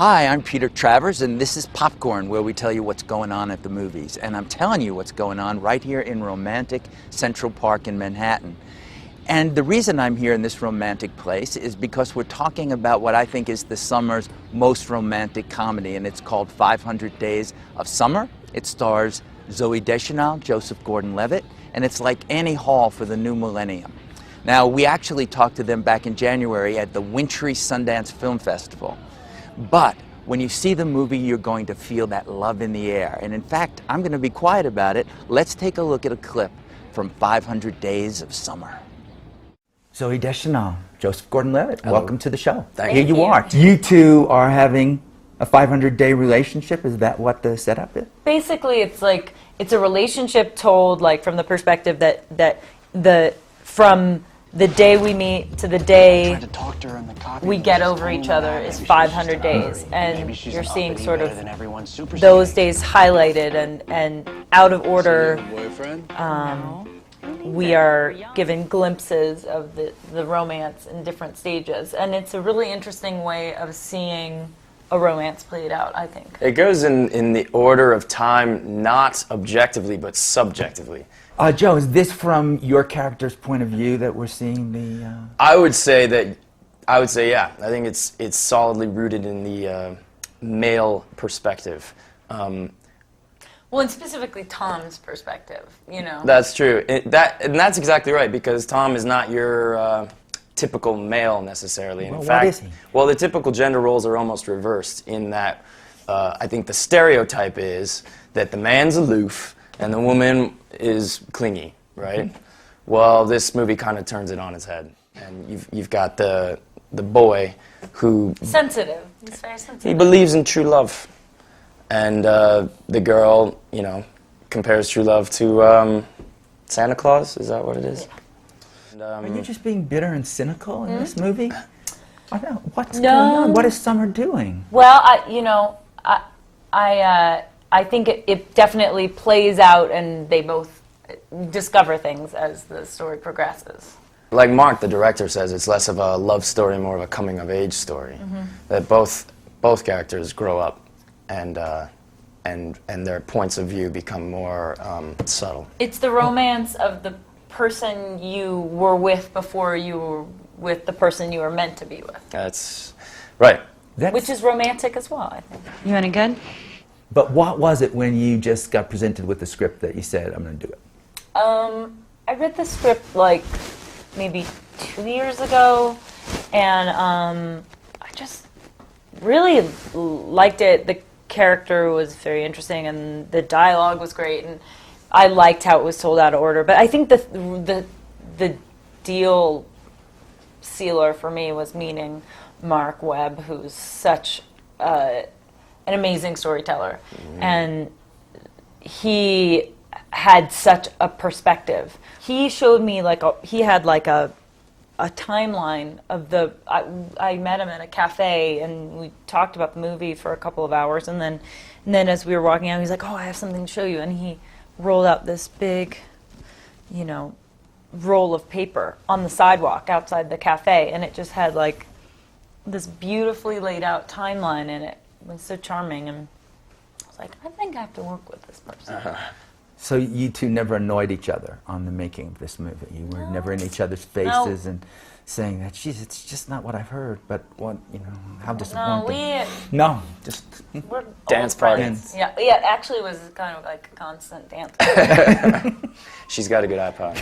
Hi, I'm Peter Travers, and this is Popcorn, where we tell you what's going on at the movies. And I'm telling you what's going on right here in romantic Central Park in Manhattan. And the reason I'm here in this romantic place is because we're talking about what I think is the summer's most romantic comedy, and it's called 500 Days of Summer. It stars Zooey Deschannel, Joseph Gordon-Levitt, and it's like Annie Hall for the new millennium. Now, we actually talked to them back in January at the wintry Sundance Film Festival. But when you see the movie, you're going to feel that love in the air. And in fact, I'm going to be quiet about it. Let's take a look at a clip from 500 Days of Summer. Zooey Deschannel, Joseph Gordon-Levitt, welcome to the show. Thank you. Here you are. You two are having a 500-day relationship. Is that what the setup is? Basically, it's like it's a relationship told like from the perspective that from the day we meet to the day we get over each other is 500 days, and you're seeing sort of those days highlighted and out of order. We are given glimpses of the romance in different stages, and it's a really interesting way of seeing a romance played out, I think. It goes in the order of time, not objectively, but subjectively. Joe, is this from your character's point of view that we're seeing the... I would say, yeah. I think it's solidly rooted in the male perspective. Well, and specifically Tom's perspective, you know. That's true. And that's exactly right, because Tom is not your typical male necessarily. In fact, what is he? Well, the typical gender roles are almost reversed in that I think the stereotype is that the man's aloof and the woman is clingy, right? Well, this movie kind of turns it on its head, and you've got the boy who sensitive. He's very sensitive. He believes in true love, and the girl, you know, compares true love to Santa Claus. Is that what it is? Yeah. And, are you just being bitter and cynical in this movie? I don't know. What's going on? What is Summer doing? Well, I think it definitely plays out, and they both discover things as the story progresses. Like Mark, the director, says, it's less of a love story, more of a coming-of-age story. That both characters grow up, and their points of view become more subtle. It's the romance of the person you were with before you were with the person you were meant to be with. That's right. Which is romantic as well, I think. You any good? But what was it when you just got presented with the script that you said, I'm going to do it? I read the script like maybe 2 years ago, and I just really liked it. The character was very interesting, and the dialogue was great, and I liked how it was told out of order. But I think the deal sealer for me was meeting Mark Webb, who's such an amazing storyteller, and he had such a perspective. He showed me he had a timeline of I met him at a cafe, and we talked about the movie for a couple of hours, and then as we were walking out, he's like, "Oh, I have something to show you," and he rolled out this big, roll of paper on the sidewalk outside the cafe, and it just had this beautifully laid out timeline in it. It was so charming, and I was like, I think I have to work with this person. So you two never annoyed each other on the making of this movie? You were never in each other's faces and saying that, geez, it's just not what I've heard, but what, how disappointing. No, just we're dance parties. Yeah, actually it was kind of like a constant dance. She's got a good iPod.